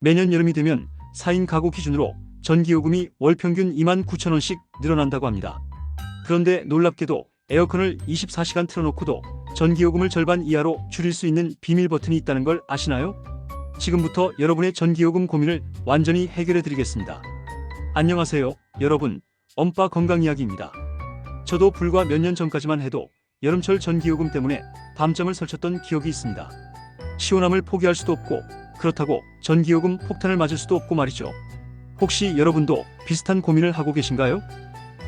매년 여름이 되면 4인 가구 기준으로 전기요금이 월 평균 29,000원씩 늘어난다고 합니다. 그런데 놀랍게도 에어컨을 24시간 틀어놓고도 전기요금을 절반 이하로 줄일 수 있는 비밀 버튼이 있다는 걸 아시나요? 지금부터 여러분의 전기요금 고민을 완전히 해결해 드리겠습니다. 안녕하세요, 여러분. 엄빠 건강이야기입니다. 저도 불과 몇 년 전까지만 해도 여름철 전기요금 때문에 밤잠을 설쳤던 기억이 있습니다. 시원함을 포기할 수도 없고 그렇다고 전기요금 폭탄을 맞을 수도 없고 말이죠. 혹시 여러분도 비슷한 고민을 하고 계신가요?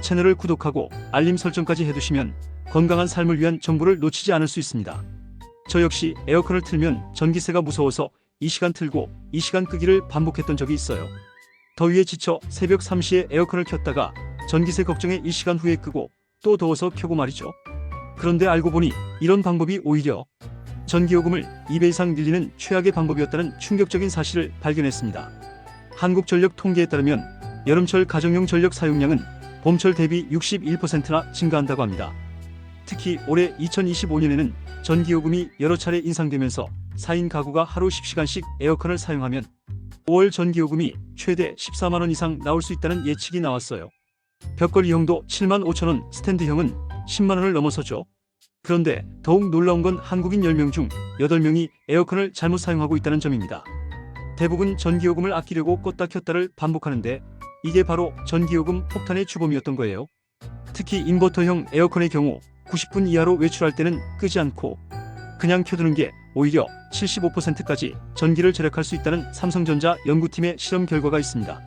채널을 구독하고 알림 설정까지 해두시면 건강한 삶을 위한 정보를 놓치지 않을 수 있습니다. 저 역시 에어컨을 틀면 전기세가 무서워서 이 시간 틀고 이 시간 끄기를 반복했던 적이 있어요. 더위에 지쳐 새벽 3시에 에어컨을 켰다가 전기세 걱정에 1시간 후에 끄고 또 더워서 켜고 말이죠. 그런데 알고 보니 이런 방법이 오히려 전기요금을 2배 이상 늘리는 최악의 방법이었다는 충격적인 사실을 발견했습니다. 한국전력 통계에 따르면 여름철 가정용 전력 사용량은 봄철 대비 61%나 증가한다고 합니다. 특히 올해 2025년에는 전기요금이 여러 차례 인상되면서 4인 가구가 하루 10시간씩 에어컨을 사용하면 5월 전기요금이 최대 14만원 이상 나올 수 있다는 예측이 나왔어요. 벽걸이형도 75,000원, 스탠드형은 10만원을 넘어서죠. 그런데 더욱 놀라운 건 한국인 10명 중 8명이 에어컨을 잘못 사용하고 있다는 점입니다. 대부분 전기요금을 아끼려고 껐다 켰다를 반복하는데 이게 바로 전기요금 폭탄의 주범이었던 거예요. 특히 인버터형 에어컨의 경우 90분 이하로 외출할 때는 끄지 않고 그냥 켜두는 게 오히려 75%까지 전기를 절약할 수 있다는 삼성전자 연구팀의 실험 결과가 있습니다.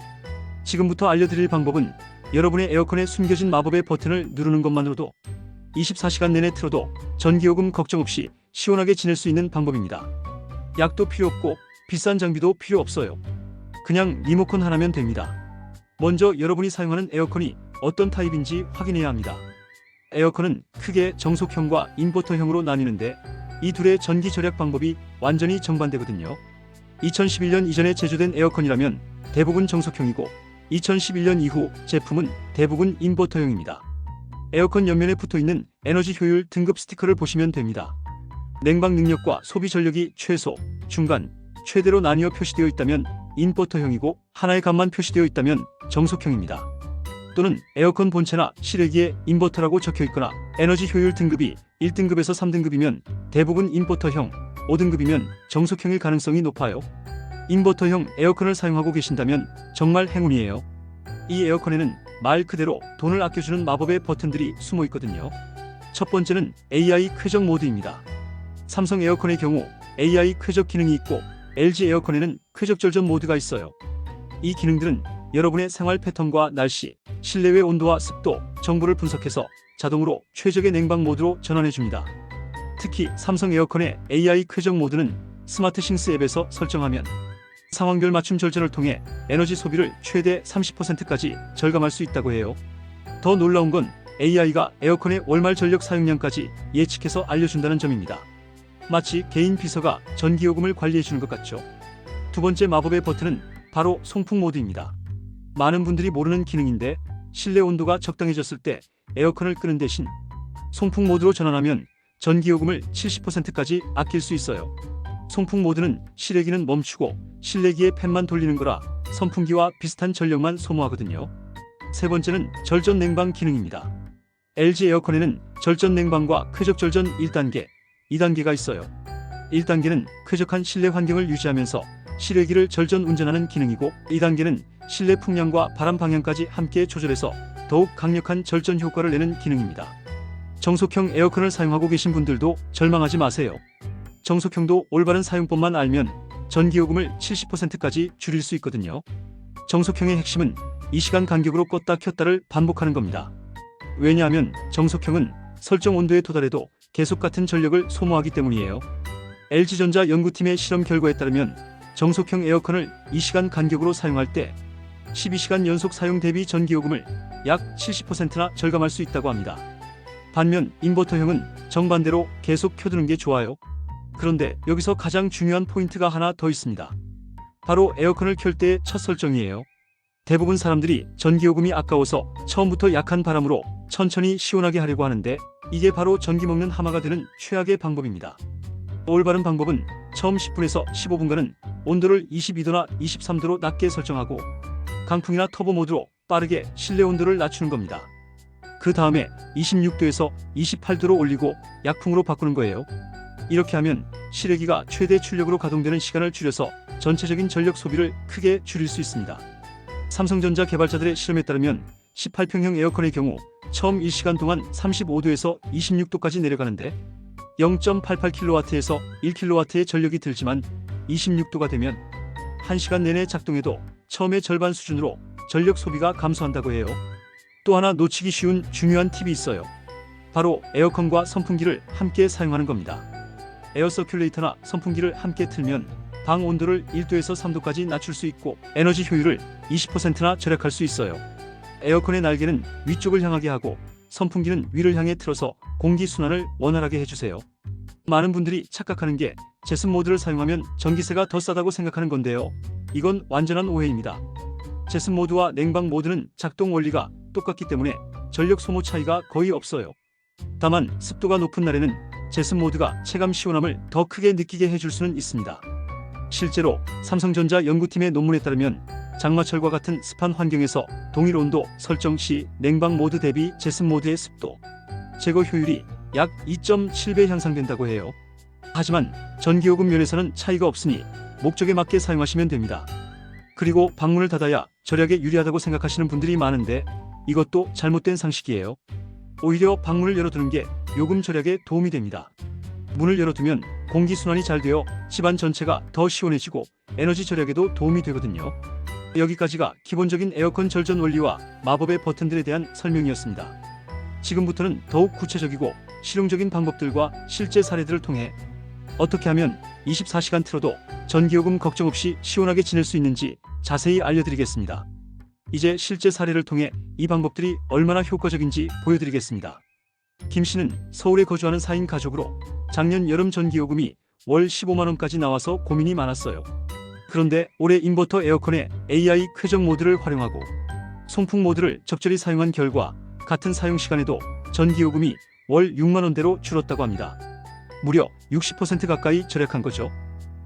지금부터 알려드릴 방법은 여러분의 에어컨에 숨겨진 마법의 버튼을 누르는 것만으로도 24시간 내내 틀어도 전기요금 걱정 없이 시원하게 지낼 수 있는 방법입니다. 약도 필요 없고 비싼 장비도 필요 없어요. 그냥 리모컨 하나면 됩니다. 먼저 여러분이 사용하는 에어컨이 어떤 타입인지 확인해야 합니다. 에어컨은 크게 정속형과 인버터형으로 나뉘는데 이 둘의 전기 절약 방법이 완전히 정반대거든요. 2011년 이전에 제조된 에어컨이라면 대부분 정속형이고 2011년 이후 제품은 대부분 인버터형입니다. 에어컨 옆면에 붙어있는 에너지 효율 등급 스티커를 보시면 됩니다. 냉방 능력과 소비 전력이 최소, 중간, 최대로 나뉘어 표시되어 있다면 인버터형이고 하나의 값만 표시되어 있다면 정속형입니다. 또는 에어컨 본체나 실외기에 인버터라고 적혀 있거나 에너지 효율 등급이 1등급에서 3등급이면 대부분 인버터형, 5등급이면 정속형일 가능성이 높아요. 인버터형 에어컨을 사용하고 계신다면 정말 행운이에요. 이 에어컨에는 말 그대로 돈을 아껴주는 마법의 버튼들이 숨어 있거든요. 첫 번째는 AI 쾌적 모드입니다. 삼성 에어컨의 경우 AI 쾌적 기능이 있고 LG 에어컨에는 쾌적 절전 모드가 있어요. 이 기능들은 여러분의 생활 패턴과 날씨, 실내외 온도와 습도, 정보를 분석해서 자동으로 최적의 냉방 모드로 전환해줍니다. 특히 삼성 에어컨의 AI 쾌적 모드는 스마트 싱스 앱에서 설정하면 상황별 맞춤 절전을 통해 에너지 소비를 최대 30%까지 절감할 수 있다고 해요. 더 놀라운 건 AI가 에어컨의 월말 전력 사용량까지 예측해서 알려준다는 점입니다. 마치 개인 비서가 전기요금을 관리해주는 것 같죠. 두 번째 마법의 버튼은 바로 송풍 모드입니다. 많은 분들이 모르는 기능인데 실내 온도가 적당해졌을 때 에어컨을 끄는 대신 송풍 모드로 전환하면 전기요금을 70%까지 아낄 수 있어요. 송풍 모드는 실외기는 멈추고 실내기에 팬만 돌리는 거라 선풍기와 비슷한 전력만 소모하거든요. 세 번째는 절전 냉방 기능입니다. LG 에어컨에는 절전 냉방과 쾌적 절전 1단계, 2단계가 있어요. 1단계는 쾌적한 실내 환경을 유지하면서 실외기를 절전 운전하는 기능이고 2단계는 실내 풍량과 바람 방향까지 함께 조절해서 더욱 강력한 절전 효과를 내는 기능입니다. 정속형 에어컨을 사용하고 계신 분들도 절망하지 마세요. 정속형도 올바른 사용법만 알면 전기요금을 70%까지 줄일 수 있거든요. 정속형의 핵심은 2시간 간격으로 껐다 켰다를 반복하는 겁니다. 왜냐하면 정속형은 설정 온도에 도달해도 계속 같은 전력을 소모하기 때문이에요. LG전자 연구팀의 실험 결과에 따르면 정속형 에어컨을 2시간 간격으로 사용할 때 12시간 연속 사용 대비 전기요금을 약 70%나 절감할 수 있다고 합니다. 반면 인버터형은 정반대로 계속 켜두는 게 좋아요. 그런데 여기서 가장 중요한 포인트가 하나 더 있습니다. 바로 에어컨을 켤 때의 첫 설정이에요. 대부분 사람들이 전기요금이 아까워서 처음부터 약한 바람으로 천천히 시원하게 하려고 하는데 이게 바로 전기 먹는 하마가 되는 최악의 방법입니다. 올바른 방법은 처음 10분에서 15분간은 온도를 22도나 23도로 낮게 설정하고 강풍이나 터보 모드로 빠르게 실내 온도를 낮추는 겁니다. 그 다음에 26도에서 28도로 올리고 약풍으로 바꾸는 거예요. 이렇게 하면 실외기가 최대 출력으로 가동되는 시간을 줄여서 전체적인 전력 소비를 크게 줄일 수 있습니다. 삼성전자 개발자들의 실험에 따르면 18평형 에어컨의 경우 처음 1시간 동안 35도에서 26도까지 내려가는데 0.88kW에서 1kW의 전력이 들지만 26도가 되면 1시간 내내 작동해도 처음의 절반 수준으로 전력 소비가 감소한다고 해요. 또 하나 놓치기 쉬운 중요한 팁이 있어요. 바로 에어컨과 선풍기를 함께 사용하는 겁니다. 에어 서큘레이터나 선풍기를 함께 틀면 방 온도를 1도에서 3도까지 낮출 수 있고 에너지 효율을 20%나 절약할 수 있어요. 에어컨의 날개는 위쪽을 향하게 하고 선풍기는 위를 향해 틀어서 공기 순환을 원활하게 해주세요. 많은 분들이 착각하는 게 제습 모드를 사용하면 전기세가 더 싸다고 생각하는 건데요. 이건 완전한 오해입니다. 제습 모드와 냉방 모드는 작동 원리가 똑같기 때문에 전력 소모 차이가 거의 없어요. 다만 습도가 높은 날에는 제습 모드가 체감 시원함을 더 크게 느끼게 해줄 수는 있습니다. 실제로 삼성전자 연구팀의 논문에 따르면 장마철과 같은 습한 환경에서 동일 온도 설정 시 냉방 모드 대비 제습 모드의 습도 제거 효율이 약 2.7배 향상된다고 해요. 하지만 전기요금 면에서는 차이가 없으니 목적에 맞게 사용하시면 됩니다. 그리고 방문을 닫아야 절약에 유리하다고 생각하시는 분들이 많은데 이것도 잘못된 상식이에요. 오히려 방문을 열어두는 게 요금 절약에 도움이 됩니다. 문을 열어두면 공기순환이 잘 되어 집안 전체가 더 시원해지고 에너지 절약에도 도움이 되거든요. 여기까지가 기본적인 에어컨 절전 원리와 마법의 버튼들에 대한 설명이었습니다. 지금부터는 더욱 구체적이고 실용적인 방법들과 실제 사례들을 통해 어떻게 하면 24시간 틀어도 전기요금 걱정 없이 시원하게 지낼 수 있는지 자세히 알려드리겠습니다. 이제 실제 사례를 통해 이 방법들이 얼마나 효과적인지 보여드리겠습니다. 김 씨는 서울에 거주하는 4인 가족으로 작년 여름 전기요금이 월 15만원까지 나와서 고민이 많았어요. 그런데 올해 인버터 에어컨의 AI 쾌적 모드를 활용하고 송풍 모드를 적절히 사용한 결과 같은 사용 시간에도 전기요금이 월 6만원대로 줄었다고 합니다. 무려 60% 가까이 절약한 거죠.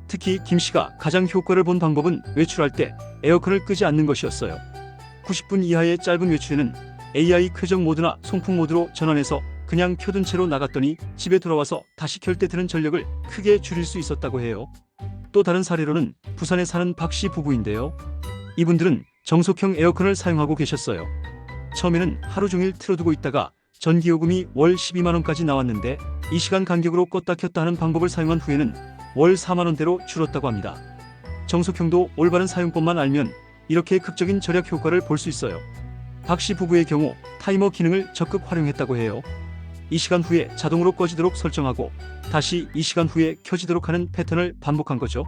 특히 김 씨가 가장 효과를 본 방법은 외출할 때 에어컨을 끄지 않는 것이었어요. 90분 이하의 짧은 외출에는 AI 쾌적 모드나 송풍 모드로 전환해서 그냥 켜둔 채로 나갔더니 집에 돌아와서 다시 켤 때 드는 전력을 크게 줄일 수 있었다고 해요. 또 다른 사례로는 부산에 사는 박 씨 부부인데요. 이분들은 정속형 에어컨을 사용하고 계셨어요. 처음에는 하루 종일 틀어두고 있다가 전기요금이 월 12만원까지 나왔는데 이 시간 간격으로 껐다 켰다 하는 방법을 사용한 후에는 월 4만원대로 줄었다고 합니다. 정속형도 올바른 사용법만 알면 이렇게 극적인 절약 효과를 볼 수 있어요. 박 씨 부부의 경우 타이머 기능을 적극 활용했다고 해요. 이 시간 후에 자동으로 꺼지도록 설정하고 다시 이 시간 후에 켜지도록 하는 패턴을 반복한 거죠.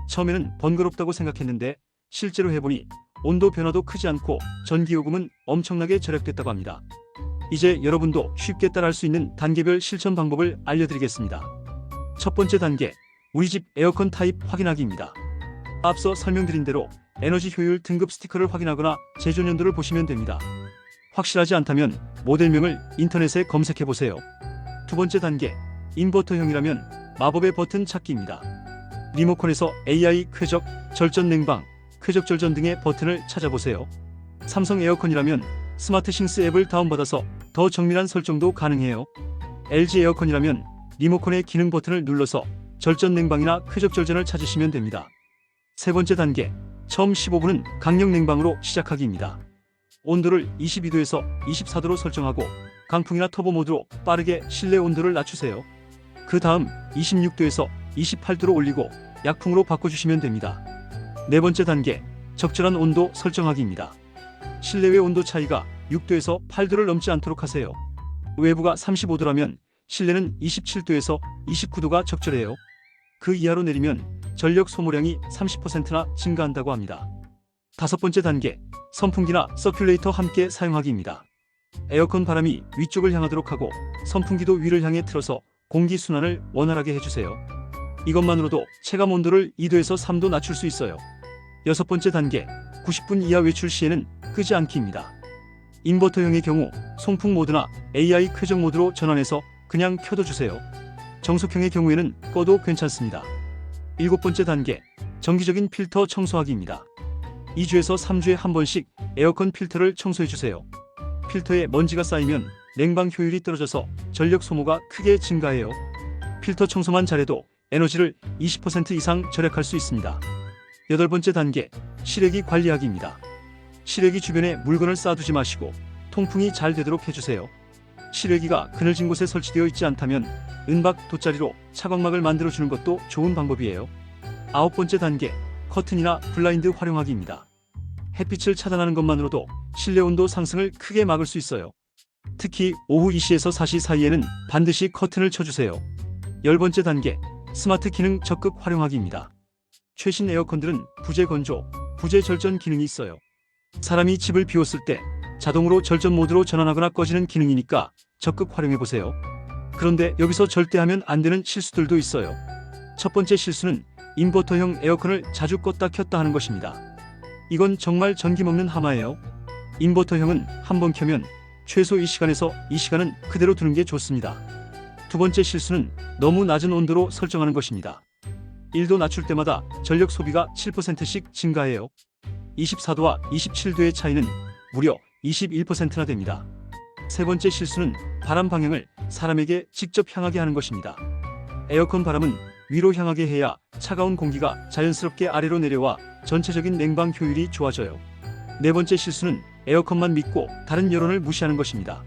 처음에는 번거롭다고 생각했는데 실제로 해보니 온도 변화도 크지 않고 전기요금은 엄청나게 절약됐다고 합니다. 이제 여러분도 쉽게 따라할 수 있는 단계별 실천 방법을 알려드리겠습니다. 첫 번째 단계, 우리 집 에어컨 타입 확인하기입니다. 앞서 설명드린 대로 에너지 효율 등급 스티커를 확인하거나 제조 연도를 보시면 됩니다. 확실하지 않다면 모델명을 인터넷에 검색해보세요. 두 번째 단계, 인버터형이라면 마법의 버튼 찾기입니다. 리모컨에서 AI 쾌적, 절전 냉방, 쾌적 절전 등의 버튼을 찾아보세요. 삼성 에어컨이라면 스마트싱스 앱을 다운받아서 더 정밀한 설정도 가능해요. LG 에어컨이라면 리모컨의 기능 버튼을 눌러서 절전 냉방이나 쾌적 절전을 찾으시면 됩니다. 세 번째 단계, 처음 15분은 강력 냉방으로 시작하기입니다. 온도를 22도에서 24도로 설정하고 강풍이나 터보 모드로 빠르게 실내 온도를 낮추세요. 그 다음 26도에서 28도로 올리고 약풍으로 바꿔주시면 됩니다. 네 번째 단계, 적절한 온도 설정하기입니다. 실내외 온도 차이가 6도에서 8도를 넘지 않도록 하세요. 외부가 35도라면 실내는 27도에서 29도가 적절해요. 그 이하로 내리면 전력 소모량이 30%나 증가한다고 합니다. 다섯 번째 단계, 선풍기나 서큘레이터 함께 사용하기입니다. 에어컨 바람이 위쪽을 향하도록 하고 선풍기도 위를 향해 틀어서 공기 순환을 원활하게 해주세요. 이것만으로도 체감 온도를 2도에서 3도 낮출 수 있어요. 여섯 번째 단계, 90분 이하 외출 시에는 끄지 않기입니다. 인버터형의 경우 송풍 모드나 AI 쾌적 모드로 전환해서 그냥 켜둬주세요. 정속형의 경우에는 꺼도 괜찮습니다. 7번째 단계, 정기적인 필터 청소하기입니다. 2주에서 3주에 한 번씩 에어컨 필터를 청소해주세요. 필터에 먼지가 쌓이면 냉방 효율이 떨어져서 전력 소모가 크게 증가해요. 필터 청소만 잘해도 에너지를 20% 이상 절약할 수 있습니다. 8번째 단계, 실외기 관리하기입니다. 실외기 주변에 물건을 쌓아두지 마시고 통풍이 잘 되도록 해주세요. 실외기가 그늘진 곳에 설치되어 있지 않다면 은박 돗자리로 차광막을 만들어주는 것도 좋은 방법이에요. 9번째 단계, 커튼이나 블라인드 활용하기입니다. 햇빛을 차단하는 것만으로도 실내 온도 상승을 크게 막을 수 있어요. 특히 오후 2시에서 4시 사이에는 반드시 커튼을 쳐주세요. 10번째 단계, 스마트 기능 적극 활용하기입니다. 최신 에어컨들은 부재 건조, 부재 절전 기능이 있어요. 사람이 집을 비웠을 때 자동으로 절전 모드로 전환하거나 꺼지는 기능이니까 적극 활용해보세요. 그런데 여기서 절대 하면 안 되는 실수들도 있어요. 첫 번째 실수는 인버터형 에어컨을 자주 껐다 켰다 하는 것입니다. 이건 정말 전기 먹는 하마예요. 인버터형은 한번 켜면 최소 1시간에서 2시간은 그대로 두는 게 좋습니다. 두 번째 실수는 너무 낮은 온도로 설정하는 것입니다. 1도 낮출 때마다 전력 소비가 7%씩 증가해요. 24도와 27도의 차이는 무려 21%나 됩니다. 세 번째 실수는 바람 방향을 사람에게 직접 향하게 하는 것입니다. 에어컨 바람은 위로 향하게 해야 차가운 공기가 자연스럽게 아래로 내려와 전체적인 냉방 효율이 좋아져요. 네 번째 실수는 에어컨만 믿고 다른 여론을 무시하는 것입니다.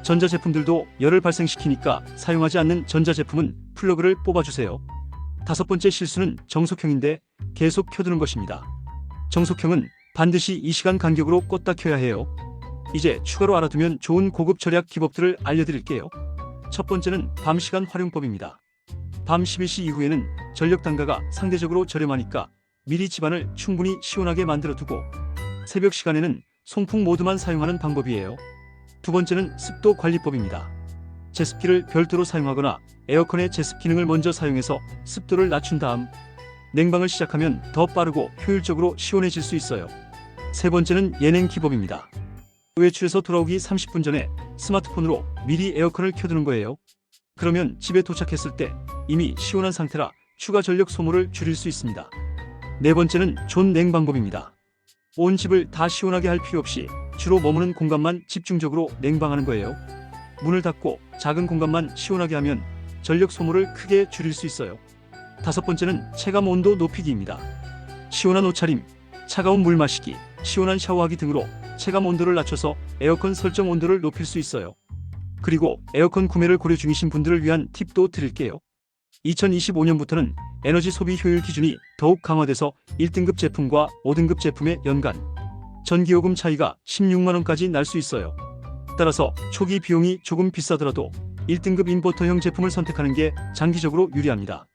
전자제품들도 열을 발생시키니까 사용하지 않는 전자제품은 플러그를 뽑아주세요. 다섯 번째 실수는 정속형인데 계속 켜두는 것입니다. 정속형은 반드시 2시간 간격으로 껐다 켜야 해요. 이제 추가로 알아두면 좋은 고급 절약 기법들을 알려드릴게요. 첫 번째는 밤 시간 활용법입니다. 밤 11시 이후에는 전력 단가가 상대적으로 저렴하니까 미리 집안을 충분히 시원하게 만들어두고 새벽 시간에는 송풍 모드만 사용하는 방법이에요. 두 번째는 습도 관리법입니다. 제습기를 별도로 사용하거나 에어컨의 제습 기능을 먼저 사용해서 습도를 낮춘 다음 냉방을 시작하면 더 빠르고 효율적으로 시원해질 수 있어요. 세 번째는 예냉 기법입니다. 외출해서 돌아오기 30분 전에 스마트폰으로 미리 에어컨을 켜두는 거예요. 그러면 집에 도착했을 때 이미 시원한 상태라 추가 전력 소모를 줄일 수 있습니다. 네 번째는 존냉 방법입니다. 온 집을 다 시원하게 할 필요 없이 주로 머무는 공간만 집중적으로 냉방하는 거예요. 문을 닫고 작은 공간만 시원하게 하면 전력 소모를 크게 줄일 수 있어요. 다섯 번째는 체감 온도 높이기입니다. 시원한 옷차림, 차가운 물 마시기, 시원한 샤워하기 등으로 체감 온도를 낮춰서 에어컨 설정 온도를 높일 수 있어요. 그리고 에어컨 구매를 고려 중이신 분들을 위한 팁도 드릴게요. 2025년부터는 에너지 소비 효율 기준이 더욱 강화돼서 1등급 제품과 5등급 제품의 연간 전기요금 차이가 16만원까지 날 수 있어요. 따라서 초기 비용이 조금 비싸더라도 1등급 인버터형 제품을 선택하는 게 장기적으로 유리합니다.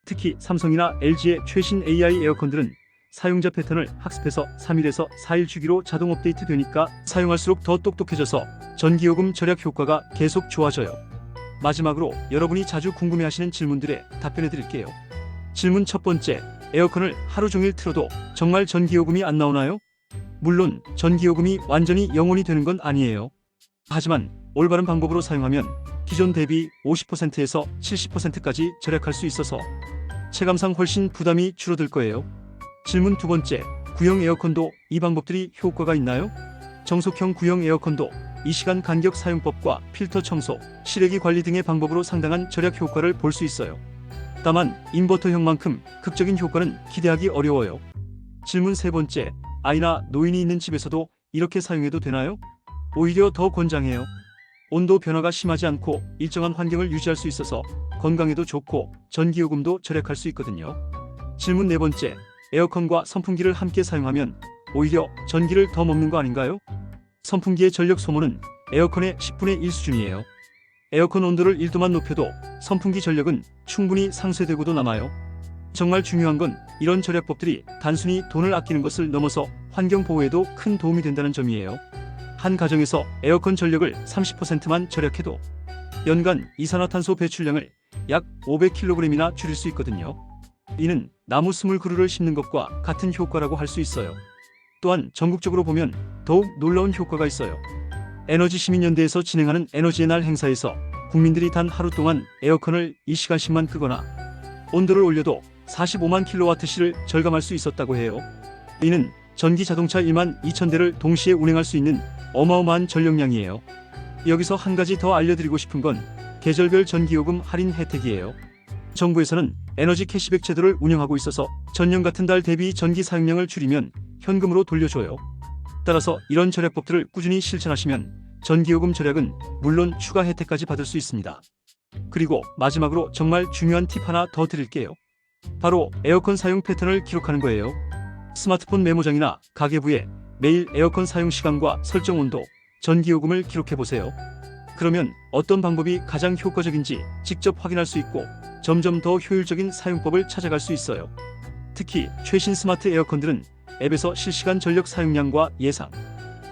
특히 삼성이나 LG의 최신 AI 에어컨들은 사용자 패턴을 학습해서 3일에서 4일 주기로 자동 업데이트 되니까 사용할수록 더 똑똑해져서 전기요금 절약 효과가 계속 좋아져요. 마지막으로 여러분이 자주 궁금해하시는 질문들에 답변해 드릴게요. 질문 첫 번째, 에어컨을 하루 종일 틀어도 정말 전기요금이 안 나오나요? 물론 전기요금이 완전히 영원히 되는 건 아니에요. 하지만 올바른 방법으로 사용하면 기존 대비 50%에서 70%까지 절약할 수 있어서 체감상 훨씬 부담이 줄어들 거예요. 질문 두 번째, 구형 에어컨도 이 방법들이 효과가 있나요? 정속형 구형 에어컨도 2시간 간격 사용법과 필터 청소, 실외기 관리 등의 방법으로 상당한 절약 효과를 볼 수 있어요. 다만 인버터형만큼 극적인 효과는 기대하기 어려워요. 질문 세 번째, 아이나 노인이 있는 집에서도 이렇게 사용해도 되나요? 오히려 더 권장해요. 온도 변화가 심하지 않고 일정한 환경을 유지할 수 있어서 건강에도 좋고 전기요금도 절약할 수 있거든요. 질문 네 번째, 에어컨과 선풍기를 함께 사용하면 오히려 전기를 더 먹는 거 아닌가요? 선풍기의 전력 소모는 에어컨의 10분의 1 수준이에요. 에어컨 온도를 1도만 높여도 선풍기 전력은 충분히 상쇄되고도 남아요. 정말 중요한 건 이런 절약법들이 단순히 돈을 아끼는 것을 넘어서 환경 보호에도 큰 도움이 된다는 점이에요. 한 가정에서 에어컨 전력을 30%만 절약해도 연간 이산화탄소 배출량을 약 500kg이나 줄일 수 있거든요. 이는 나무 20그루를 심는 것과 같은 효과라고 할 수 있어요. 또한 전국적으로 보면 더욱 놀라운 효과가 있어요. 에너지 시민연대에서 진행하는 에너지의 날 행사에서 국민들이 단 하루 동안 에어컨을 2시간씩만 끄거나 온도를 올려도 45만 킬로와트시를 절감할 수 있었다고 해요. 이는 전기 자동차 1만 2천 대를 동시에 운행할 수 있는 어마어마한 전력량이에요. 여기서 한 가지 더 알려드리고 싶은 건 계절별 전기요금 할인 혜택이에요. 정부에서는 에너지 캐시백 제도를 운영하고 있어서 전년 같은 달 대비 전기 사용량을 줄이면 현금으로 돌려줘요. 따라서 이런 절약법들을 꾸준히 실천하시면 전기요금 절약은 물론 추가 혜택까지 받을 수 있습니다. 그리고 마지막으로 정말 중요한 팁 하나 더 드릴게요. 바로 에어컨 사용 패턴을 기록하는 거예요. 스마트폰 메모장이나 가계부에 매일 에어컨 사용 시간과 설정 온도, 전기요금을 기록해보세요. 그러면 어떤 방법이 가장 효과적인지 직접 확인할 수 있고 점점 더 효율적인 사용법을 찾아갈 수 있어요. 특히 최신 스마트 에어컨들은 앱에서 실시간 전력 사용량과 예상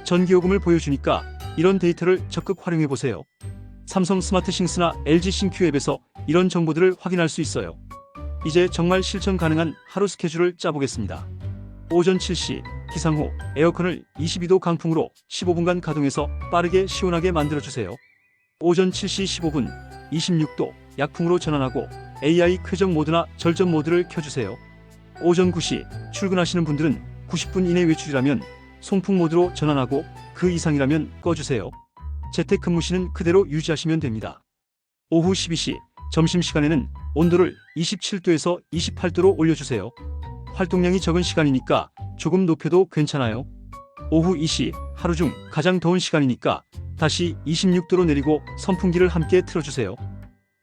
전기요금을 보여주니까 이런 데이터를 적극 활용해보세요. 삼성 스마트 싱스나 LG 싱큐 앱에서 이런 정보들을 확인할 수 있어요. 이제 정말 실천 가능한 하루 스케줄을 짜보겠습니다. 오전 7시 기상 후 에어컨을 22도 강풍으로 15분간 가동해서 빠르게 시원하게 만들어주세요. 오전 7시 15분 26도 약풍으로 전환하고 AI 쾌적 모드나 절전 모드를 켜주세요. 오전 9시 출근하시는 분들은 90분 이내 외출이라면 송풍 모드로 전환하고 그 이상이라면 꺼주세요. 재택근무 시는 그대로 유지하시면 됩니다. 오후 12시 점심시간에는 온도를 27도에서 28도로 올려주세요. 활동량이 적은 시간이니까 조금 높여도 괜찮아요. 오후 2시 하루 중 가장 더운 시간이니까 다시 26도로 내리고 선풍기를 함께 틀어주세요.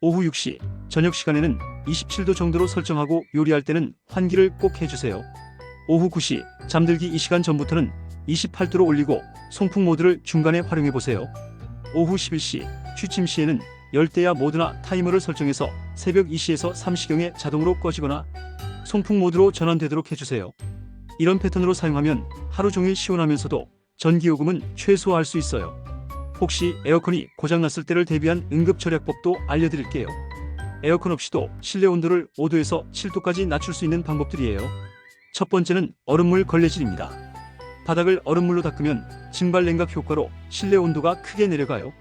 오후 6시 저녁 시간에는 27도 정도로 설정하고 요리할 때는 환기를 꼭 해주세요. 오후 9시 잠들기 2시간 전부터는 28도로 올리고 송풍 모드를 중간에 활용해보세요. 오후 11시 취침 시에는 열대야 모드나 타이머를 설정해서 새벽 2시에서 3시경에 자동으로 꺼지거나 송풍 모드로 전환되도록 해주세요. 이런 패턴으로 사용하면 하루 종일 시원하면서도 전기요금은 최소화할 수 있어요. 혹시 에어컨이 고장났을 때를 대비한 응급절약법도 알려드릴게요. 에어컨 없이도 실내 온도를 5도에서 7도까지 낮출 수 있는 방법들이에요. 첫 번째는 얼음물 걸레질입니다. 바닥을 얼음물로 닦으면 증발 냉각 효과로 실내 온도가 크게 내려가요.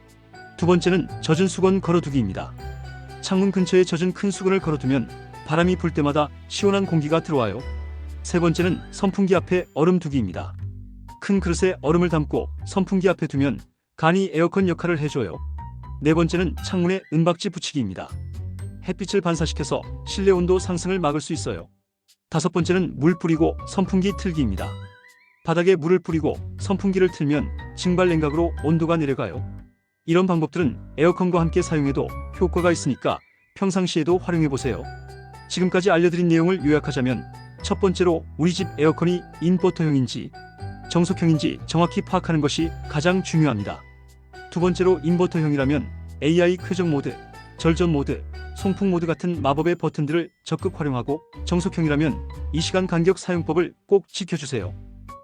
두 번째는 젖은 수건 걸어두기입니다. 창문 근처에 젖은 큰 수건을 걸어두면 바람이 불 때마다 시원한 공기가 들어와요. 세 번째는 선풍기 앞에 얼음 두기입니다. 큰 그릇에 얼음을 담고 선풍기 앞에 두면 간이 에어컨 역할을 해줘요. 네 번째는 창문에 은박지 붙이기입니다. 햇빛을 반사시켜서 실내 온도 상승을 막을 수 있어요. 다섯 번째는 물 뿌리고 선풍기 틀기입니다. 바닥에 물을 뿌리고 선풍기를 틀면 증발 냉각으로 온도가 내려가요. 이런 방법들은 에어컨과 함께 사용해도 효과가 있으니까 평상시에도 활용해보세요. 지금까지 알려드린 내용을 요약하자면 첫 번째로 우리 집 에어컨이 인버터형인지 정속형인지 정확히 파악하는 것이 가장 중요합니다. 두 번째로 인버터형이라면 AI 쾌적 모드, 절전 모드, 송풍 모드 같은 마법의 버튼들을 적극 활용하고 정속형이라면 2시간 간격 사용법을 꼭 지켜주세요.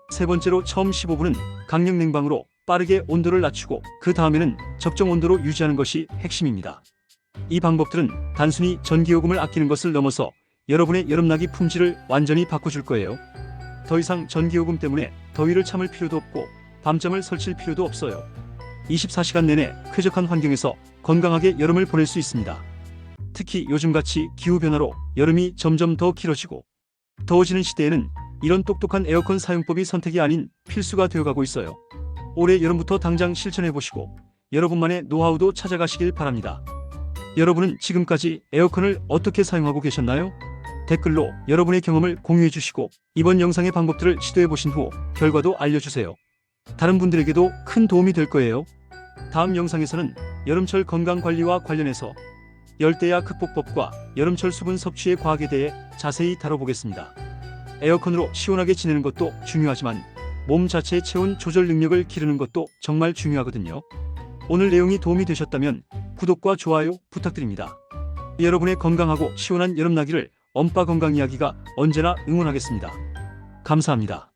세 번째로 처음 15분은 강력 냉방으로 빠르게 온도를 낮추고 그 다음에는 적정 온도로 유지하는 것이 핵심입니다. 이 방법들은 단순히 전기요금을 아끼는 것을 넘어서 여러분의 여름나기 품질을 완전히 바꿔줄 거예요. 더 이상 전기요금 때문에 더위를 참을 필요도 없고 밤잠을 설칠 필요도 없어요. 24시간 내내 쾌적한 환경에서 건강하게 여름을 보낼 수 있습니다. 특히 요즘같이 기후변화로 여름이 점점 더 길어지고 더워지는 시대에는 이런 똑똑한 에어컨 사용법이 선택이 아닌 필수가 되어가고 있어요. 올해 여름부터 당장 실천해보시고 여러분만의 노하우도 찾아가시길 바랍니다. 여러분은 지금까지 에어컨을 어떻게 사용하고 계셨나요? 댓글로 여러분의 경험을 공유해주시고 이번 영상의 방법들을 시도해보신 후 결과도 알려주세요. 다른 분들에게도 큰 도움이 될 거예요. 다음 영상에서는 여름철 건강관리와 관련해서 열대야 극복법과 여름철 수분 섭취의 과학에 대해 자세히 다뤄보겠습니다. 에어컨으로 시원하게 지내는 것도 중요하지만 몸 자체의 체온 조절 능력을 기르는 것도 정말 중요하거든요. 오늘 내용이 도움이 되셨다면 구독과 좋아요 부탁드립니다. 여러분의 건강하고 시원한 여름나기를 엄빠 건강 이야기가 언제나 응원하겠습니다. 감사합니다.